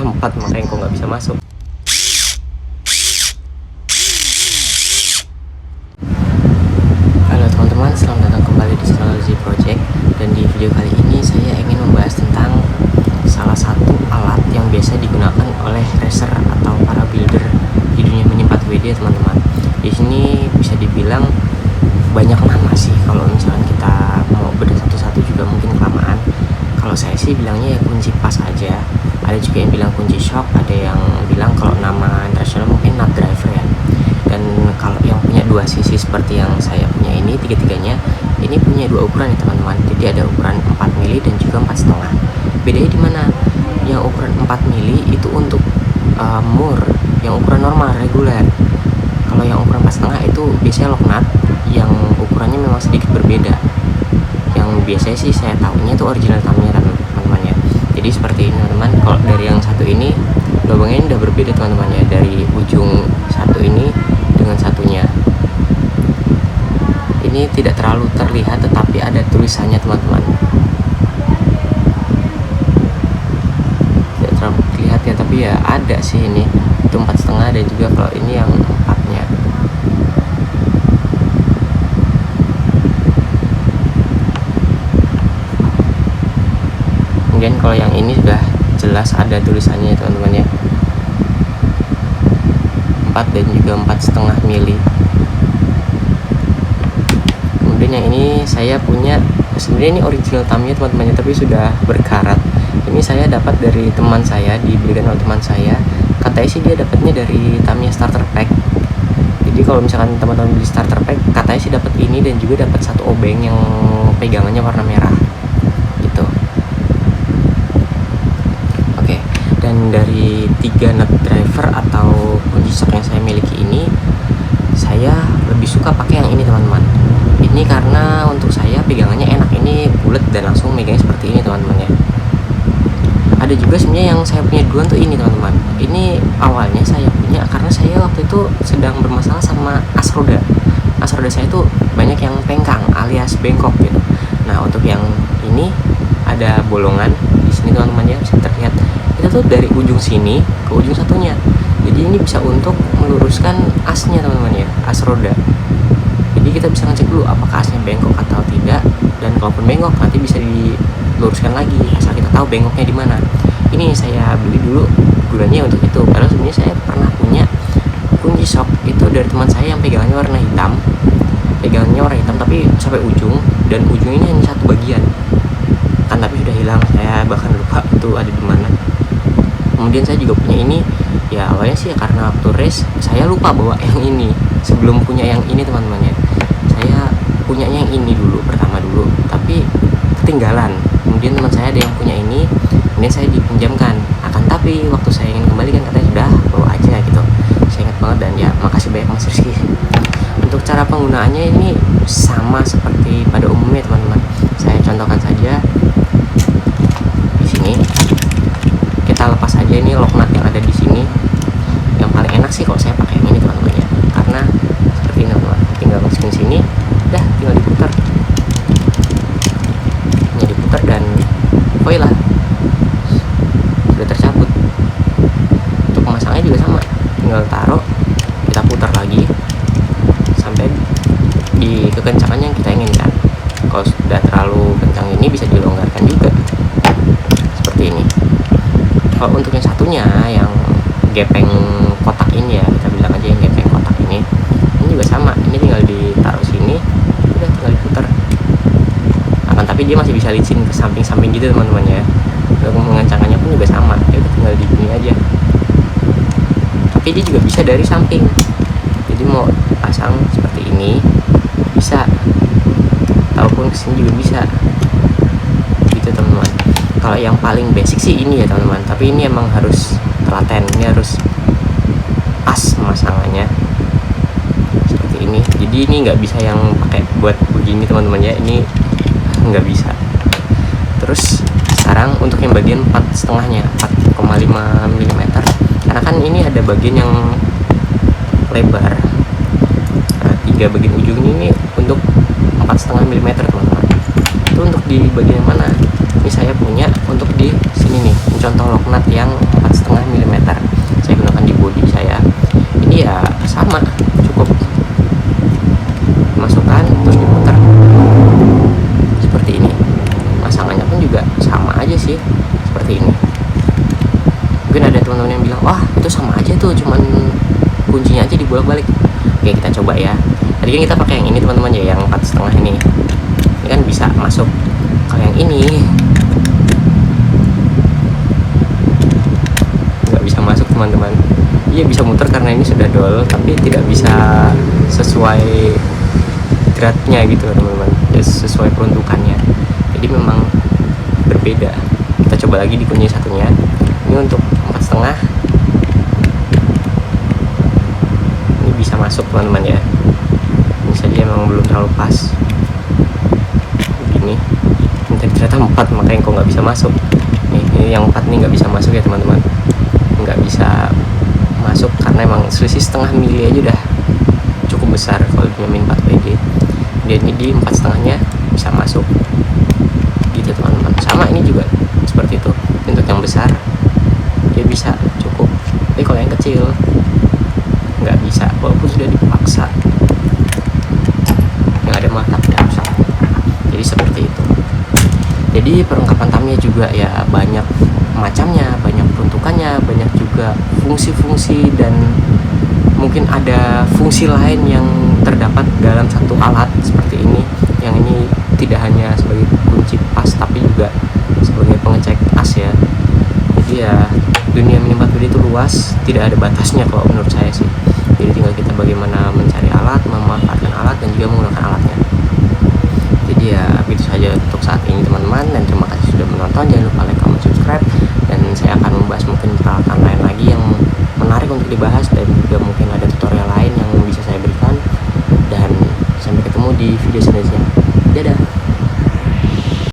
ternyata 4, makanya kok nggak bisa masuk. Halo teman-teman, selamat datang kembali di channel Z Project. Dan di video kali ini saya ingin membahas tentang salah satu alat yang biasa digunakan oleh racer atau para builder di dunia Mini 4WD teman-teman. Di sini bisa dibilang banyak nama sih, kalau misalkan kita mau bedah satu-satu juga mungkin kelamaan. Kalau saya sih bilangnya ya kunci pas aja. Ada juga yang bilang kunci shock, ada yang bilang kalau nama internasional mungkin nut driver ya. Dan kalau yang punya dua sisi seperti yang saya punya ini, tiga-tiganya ini punya dua ukuran ya teman-teman. Jadi ada ukuran 4 mili dan juga 4,5. Bedanya di mana? Yang ukuran 4 mili itu untuk mur, yang ukuran normal reguler. Kalau yang ukuran 4,5 itu biasanya lock nut yang ukurannya memang sedikit berbeda. Yang biasanya sih saya tahunya itu original tamnya teman-teman ya. Jadi seperti ini teman-teman. Kalau dari yang satu ini lubangnya udah berbeda teman-teman ya, dari ujung satu ini dengan satunya. Ini tidak terlalu terlihat tetapi ada tulisannya teman-teman. Tidak terlalu terlihat ya, tapi ya ada sih ini. Itu 4,5 dan juga kalau ini yang 4-nya. Kemudian kalau yang ini sudah jelas ada tulisannya teman-teman ya, 4 dan juga 4,5 mili. Kemudian yang ini saya punya, sebenarnya ini original tamnya teman-teman, tapi sudah berkarat. Ini saya dapat dari teman saya, dibelikan oleh teman saya. Katanya sih dia dapatnya dari tamnya starter pack. Jadi kalau misalkan teman-teman beli starter pack, katanya sih dapat ini dan juga dapat satu obeng yang pegangannya warna merah gitu. Oke, dan dari 3 nut driver atau kunci shock yang saya miliki ini, saya lebih suka pakai yang ini teman-teman. Ini karena untuk saya pegangannya enak, ini bulat dan langsung megangnya seperti ini teman-teman ya. Ada juga sebenarnya yang saya punya duluan tuh ini teman-teman. Ini awalnya saya punya karena saya waktu itu sedang bermasalah sama as roda. As roda saya tuh banyak yang pengkang alias bengkok gitu. Nah untuk yang ini ada bolongan di sini teman-teman ya, bisa terlihat. Kita tuh dari ujung sini ke ujung satunya. Jadi ini bisa untuk meluruskan asnya teman-teman ya, as roda. Jadi kita bisa ngecek dulu apakah asnya bengkok atau tidak, dan kalaupun bengkok nanti bisa diluruskan lagi asal kita tahu bengkoknya di mana. Ini saya beli dulu gunanya untuk itu. Padahal sebenarnya saya pernah punya kunci shock itu dari teman saya yang pegangannya warna hitam. Pegangannya warna hitam tapi sampai ujung, dan ujung ini hanya satu bagian. Kan tapi sudah hilang, saya bahkan lupa itu ada di mana. Kemudian saya juga punya ini. Ya awalnya sih karena waktu race saya lupa bawa yang ini. Sebelum punya yang ini teman-teman ya, saya punyanya yang ini dulu, pertama dulu, tapi ketinggalan. Kemudian teman saya ada yang punya ini, kemudian saya dipinjamkan. Akan tapi waktu saya ingin kembalikan katanya sudah bawa aja gitu. Saya ingat banget, dan ya makasih banyak Mas Rizky. Untuk cara penggunaannya ini sama seperti pada umumnya teman-teman. Saya contohkan saja di sini. Kita lepas aja ini lock nut yang ada di sini. Yang paling enak sih kalau saya pakai yang ini teman-teman ya, karena seperti ini teman-teman, tinggal masukin sini, dah tinggal diputar. Ini diputar dan voila, sudah tercabut. Untuk memasangnya juga sama, tinggal taruh, kita putar lagi sampai di kekencangan yang kita inginkan. Kalau sudah terlalu kencang ini bisa dilonggarkan juga seperti ini. Kalau untuk yang satunya, yang gepeng kotak ini ya, kita bilang aja yang gepeng kotak ini juga sama. Ini tinggal ditaruh sini, udah tinggal diputar. Akan tapi dia masih bisa licin ke samping-samping gitu teman-teman ya. Untuk mengencangkannya pun juga sama, ya udah tinggal di sini aja. Tapi dia juga bisa dari samping, jadi mau pasang seperti ini bisa, ataupun kesini juga bisa gitu teman-teman. Kalau yang paling basic sih ini ya teman-teman, tapi ini emang harus telaten, ini harus pas pemasangannya seperti ini. Jadi ini nggak bisa yang pakai buat begini teman-teman ya, ini nggak bisa. Terus sekarang untuk yang bagian 4,5-nya, 4,5 mm, karena kan ini ada bagian yang lebar. Nah, 3 bagian ujung ini untuk 4,5 mm teman-teman. Itu untuk di bagian mana? Ini saya punya untuk di sini nih, contoh lock nut yang 4,5 mm saya gunakan di bodi saya. Ini ya sama, cukup masukkan terus diputar seperti ini. Masangannya pun juga sama aja sih, seperti ini. Mungkin ada teman-teman yang bilang, wah itu sama aja tuh, cuman kuncinya aja dibolak-balik. Oke, kita coba ya. Tadi kan kita pakai yang ini teman-teman ya, yang 4,5 ini kan bisa masuk. Kalau yang ini nggak bisa masuk teman-teman. Iya bisa muter karena ini sudah dol, tapi tidak bisa sesuai gradnya gitu teman-teman, sesuai peruntukannya. Jadi memang berbeda. Kita coba lagi di kunci satunya. Ini untuk 4,5. Ini bisa masuk teman-teman ya. Ini saja memang belum terlalu pas. Begini. Ini ternyata 4, makanya kok nggak bisa masuk. Ini yang 4 nih nggak bisa masuk ya teman-teman. Nggak bisa masuk karena emang selisih 0,5 mili aja udah cukup besar kalau punya Min 4 WD. Dan ini di 4,5-nya bisa masuk gitu teman-teman. Sama ini juga seperti itu. Untuk yang besar dia bisa cukup, tapi kalau yang kecil nggak bisa walaupun sudah dipaksa, yang ada mata tidak bisa. Jadi seperti itu. Jadi perlengkapan Tamiya juga ya banyak macamnya, banyak peruntukannya, banyak juga fungsi-fungsi, dan mungkin ada fungsi lain yang terdapat dalam satu alat seperti ini. Yang ini tidak hanya sebagai kunci pas tapi juga sebagai pengecek as ya. Jadi ya dunia Mini 4WD itu luas, tidak ada batasnya kalau menurut saya sih. Jadi tinggal kita bagaimana mencari alat, memanfaatkan alat, dan juga menggunakan alatnya. Jadi ya begitu saja untuk saat ini teman-teman, dan terima kasih sudah menonton. Jangan lupa like, comment, subscribe, dan saya akan membahas mungkin peralatan lain lagi yang menarik untuk dibahas, dan juga mungkin ada tutorial lain yang bisa saya berikan. Dan sampai ketemu di video selanjutnya. Dadah.